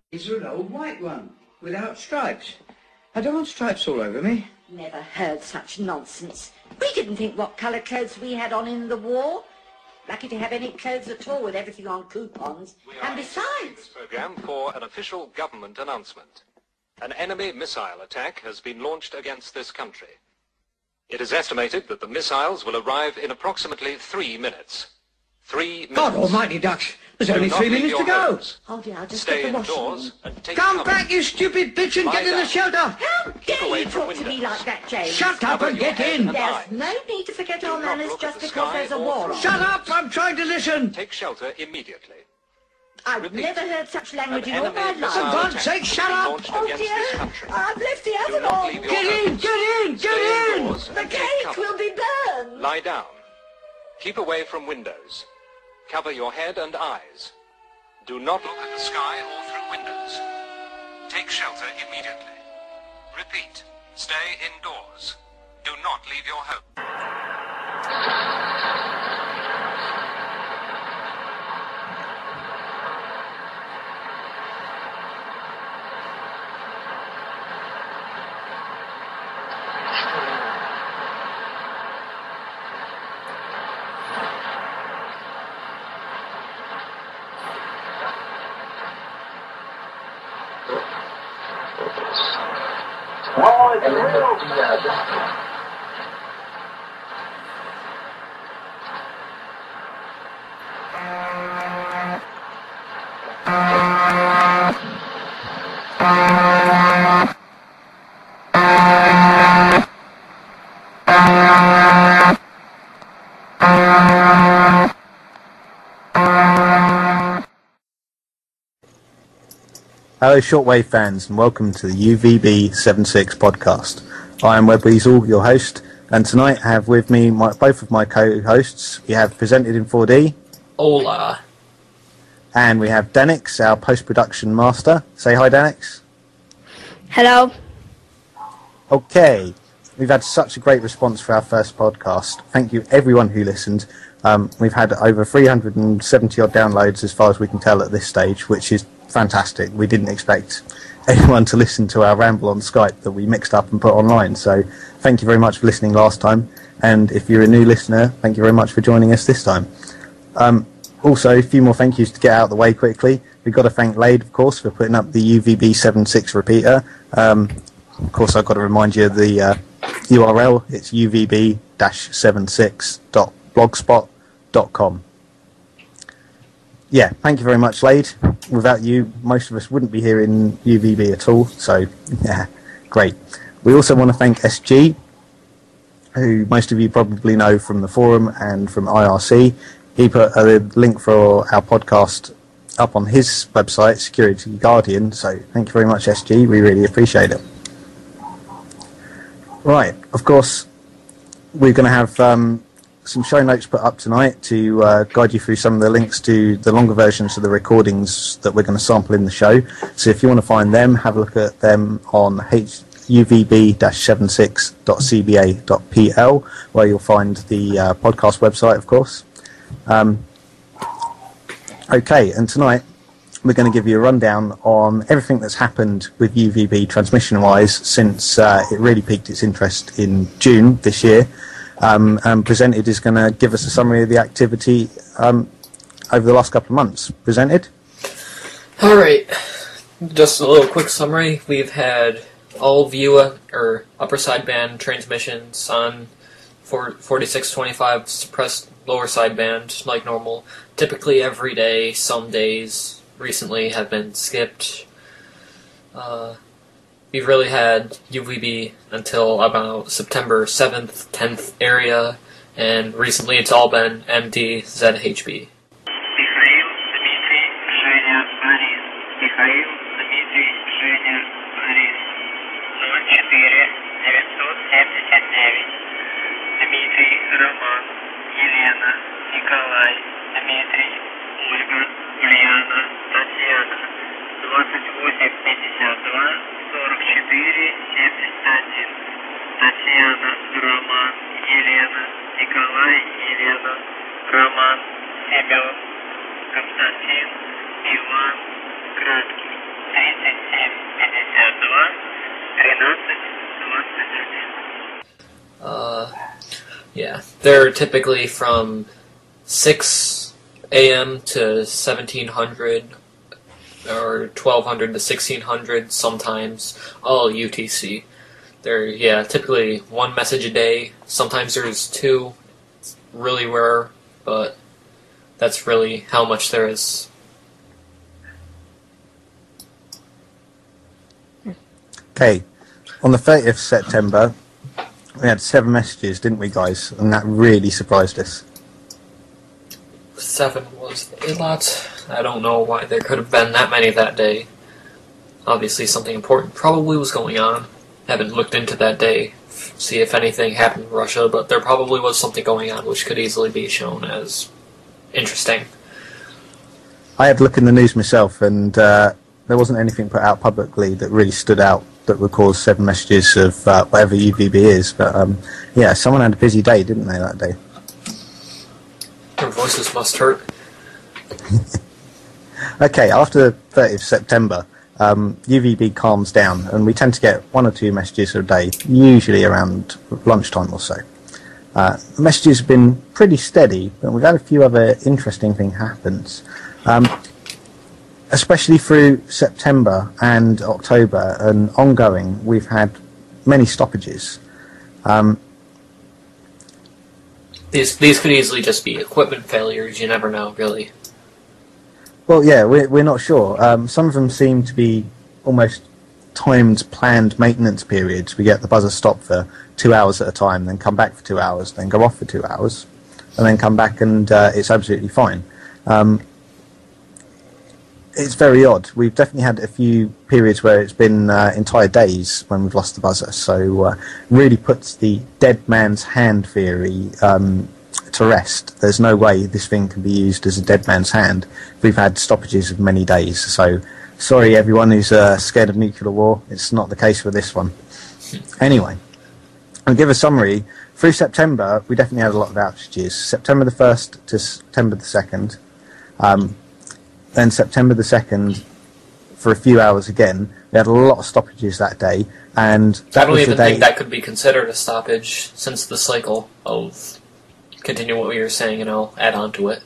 It's an old white one, without stripes. I don't want stripes all over me. Never heard such nonsense. We didn't think what colour clothes we had on in the war. Lucky to have any clothes at all with everything on coupons. And besides... This programme for an official government announcement. An enemy missile attack has been launched against this country. It is estimated that the missiles will arrive in approximately 3 minutes. 3 minutes. God almighty, Dutch. There's only 3 minutes to go. Oh dear, I'll just Stay get the washing. indoors and take Come cover. back, you stupid bitch, and Lie get in the down. shelter. How dare away you from talk to me windows. like that, James? Shut up and get in. There's no need to forget our Do not manners look at just the because sky there's a or war through on. Shut up, I'm trying to listen. Take shelter immediately. I've Repeat. never heard such language An in all my enemy life. For missile God's attack sake, shut has been up. launched Oh against this dear, country. I've left the Do oven not on. leave your Get in, homes. get in, Stay get in. indoors The and take cake cover. will be burned. Lie down. Keep away from windows. Cover your head and eyes. Do not look at the sky or through windows. Take shelter immediately. Repeat. Stay indoors. Do not leave your home. Hello shortwave fans and welcome to the UVB-76 podcast. I am Web Weasel, your host, and tonight I have with me both of my co-hosts. We have Presented in 4D. Hola. And we have Danix, our post-production master. Say hi, Danix. Hello. Okay, we've had such a great response for our first podcast. Thank you everyone who listened. We've had over 370 odd downloads as far as we can tell at this stage, which is fantastic. We didn't expect anyone to listen to our ramble on Skype that we mixed up and put online, so thank you very much for listening last time, and if you're a new listener, thank you very much for joining us this time. Also, a few more thank yous to get out of the way quickly. We've got to thank Lade, of course, for putting up the UVB-76 repeater. Of course, I've got to remind you of the URL. It's UVB-76.blogspot.com. Yeah, thank you very much, Lade. Without you, most of us wouldn't be here in UVB at all, so yeah, great. We also want to thank SG, who most of you probably know from the forum and from IRC. He put a link for our podcast up on his website, Security Guardian, so thank you very much, SG. We really appreciate it. Right, of course, we're going to have some show notes put up tonight to guide you through some of the links to the longer versions of the recordings that we're going to sample in the show. So if you want to find them, have a look at them on UVB-76.cba.pl, where you'll find the podcast website, of course. Okay, and tonight we're going to give you a rundown on everything that's happened with UVB transmission-wise since it really piqued its interest in June this year. And Presented is going to give us a summary of the activity over the last couple of months. Presented? Alright, just a little quick summary. We've had all viewer or upper sideband transmissions on 4625, suppressed lower sideband like normal. Typically every day, some days recently have been skipped. We've really had UVB until about September 7th, 10th area, and recently it's all been MD-ZHB. Татьяна, Роман, Елена, Николай, Елена, Роман, Семен, Константин, Иван, Краткий, Yeah, they're typically from 6 a.m. to 1700 or 1200 to 1600 sometimes, all UTC. They're, typically one message a day. Sometimes there's two. It's really rare, but that's really how much there is. Okay, on the 30th of September, we had 7 messages, didn't we, guys? And that really surprised us. 7 was a lot. I don't know why there could have been that many that day. Obviously something important probably was going on. Haven't looked into that day, see if anything happened in Russia, but there probably was something going on which could easily be shown as interesting. I had a look in the news myself, and there wasn't anything put out publicly that really stood out that would cause 7 messages of whatever UVB is. But yeah, someone had a busy day, didn't they, that day? Their voices must hurt. Okay, after the 30th of September, UVB calms down, and we tend to get 1 or 2 messages a day, usually around lunchtime or so. The messages have been pretty steady, but we've had a few other interesting things happen. Especially through September and October and ongoing, we've had many stoppages. These could easily just be equipment failures, you never know, really. Well, yeah, we're not sure. Some of them seem to be almost timed, planned maintenance periods. We get the buzzer stop for 2 hours at a time, then come back for 2 hours, then go off for 2 hours, and then come back and it's absolutely fine. It's very odd. We've definitely had a few periods where it's been entire days when we've lost the buzzer, so really puts the dead man's hand theory to rest. There's no way this thing can be used as a dead man's hand. We've had stoppages of many days, so sorry everyone who's scared of nuclear war, it's not the case with this one. Anyway, I'll give a summary. Through September, we definitely had a lot of outages. September the 1st to September the 2nd. Then September the 2nd, for a few hours again, we had a lot of stoppages that day, and that I don't was even the day. think that could be considered a stoppage, since the cycle of continue what we were saying, and I'll add on to it.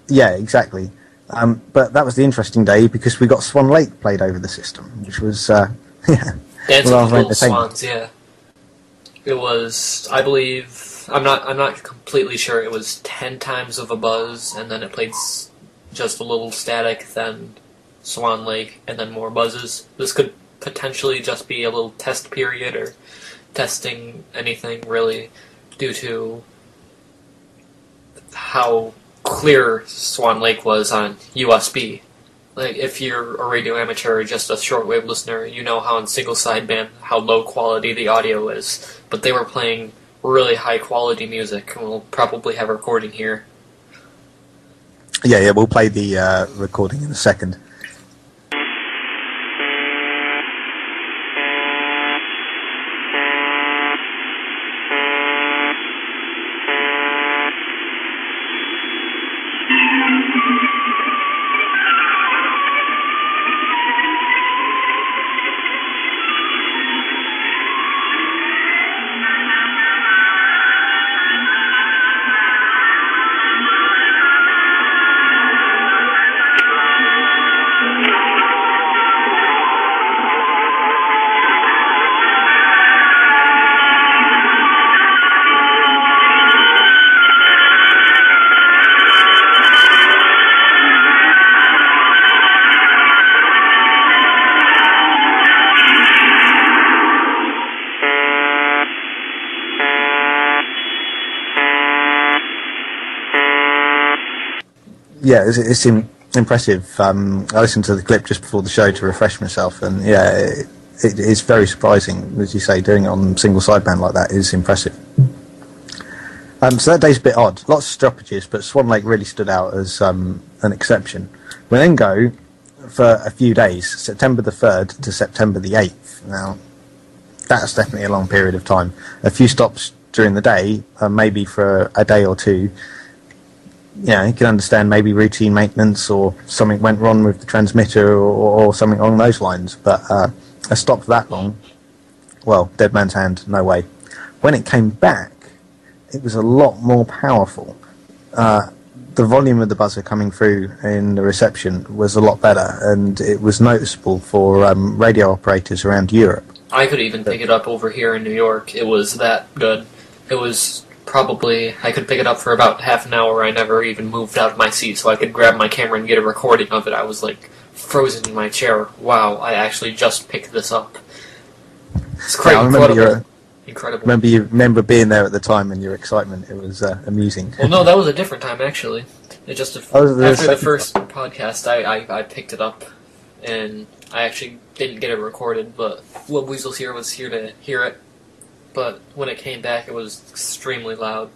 Yeah, exactly. But that was the interesting day because we got Swan Lake played over the system, which was Dancing with rather Little entertaining. Swans, yeah. It was, I believe, I'm not completely sure. It was 10 times of a buzz, and then it played just a little static, then Swan Lake, and then more buzzes. This could potentially just be a little test period, or testing anything really, due to how clear Swan Lake was on USB. Like, if you're a radio amateur or just a shortwave listener, you know how on single sideband, how low quality the audio is. But they were playing really high quality music, and we'll probably have a recording here. Yeah, we'll play the recording in a second. Yeah, it's impressive. I listened to the clip just before the show to refresh myself, and yeah, it is very surprising. As you say, doing it on single sideband like that is impressive. So that day's a bit odd. Lots of stoppages, but Swan Lake really stood out as an exception. We then go for a few days, September the 3rd to September the 8th. Now, that's definitely a long period of time. A few stops during the day, maybe for a day or two. Yeah, you can understand maybe routine maintenance or something went wrong with the transmitter or something along those lines. But a stop for that long, well, dead man's hand, no way. When it came back, it was a lot more powerful. The volume of the buzzer coming through in the reception was a lot better, and it was noticeable for radio operators around Europe. I could even pick it up over here in New York. It was that good. It was probably, I could pick it up for about half an hour. I never even moved out of my seat, so I could grab my camera and get a recording of it. I was like frozen in my chair. Wow, I actually just picked this up. It's quite incredible. Incredible. You remember being there at the time and your excitement. It was amusing. Well, no, that was a different time actually. It just after the first podcast, I picked it up, and I actually didn't get it recorded. But Will Weasels here was here to hear it. But when it came back, it was extremely loud.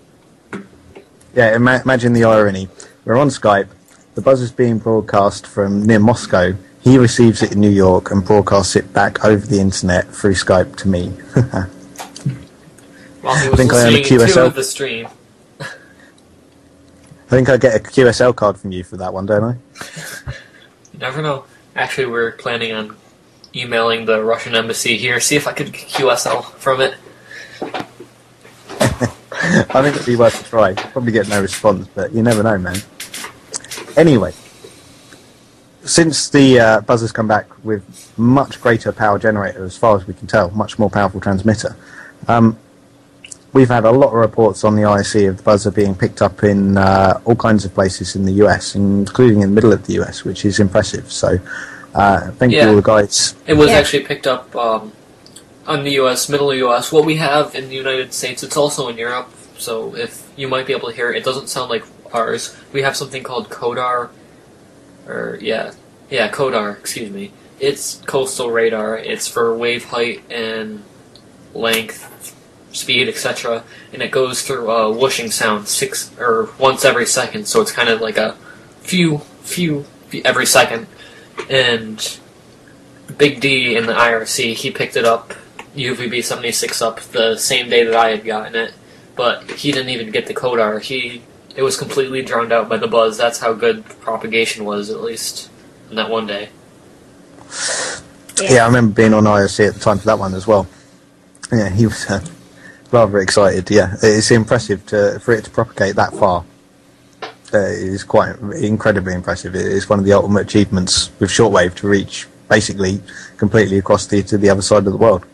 Yeah, imagine the irony. We're on Skype. The buzzer's being broadcast from near Moscow. He receives it in New York and broadcasts it back over the internet through Skype to me. While he was listening to the stream. I think I get a QSL card from you for that one, don't I? You never know. Actually, we're planning on emailing the Russian embassy here, see if I could get QSL from it. I think it'd be worth a try. Probably get no response, but you never know, man. Anyway, since the buzzer's come back with much greater power generator, as far as we can tell, much more powerful transmitter, we've had a lot of reports on the IC of the buzzer being picked up in all kinds of places in the US, including in the middle of the US, which is impressive. So thank you all the guys. It was actually picked up on the US, middle of the US. What we have in the United States, it's also in Europe, so if you might be able to hear it, it doesn't sound like ours. We have something called CODAR, CODAR, excuse me. It's coastal radar. It's for wave height and length, speed, etc., and it goes through a whooshing sound once every second, so it's kind of like a few every second. And Big D in the IRC, he picked it up, UVB-76 up, the same day that I had gotten it, but he didn't even get the CODAR. It was completely drowned out by the buzz. That's how good propagation was, at least in that one day. Yeah, I remember being on IRC at the time for that one as well. Yeah, he was rather excited. Yeah, it's impressive for it to propagate that far. It is quite incredibly impressive. It is one of the ultimate achievements with shortwave to reach basically completely across to the other side of the world.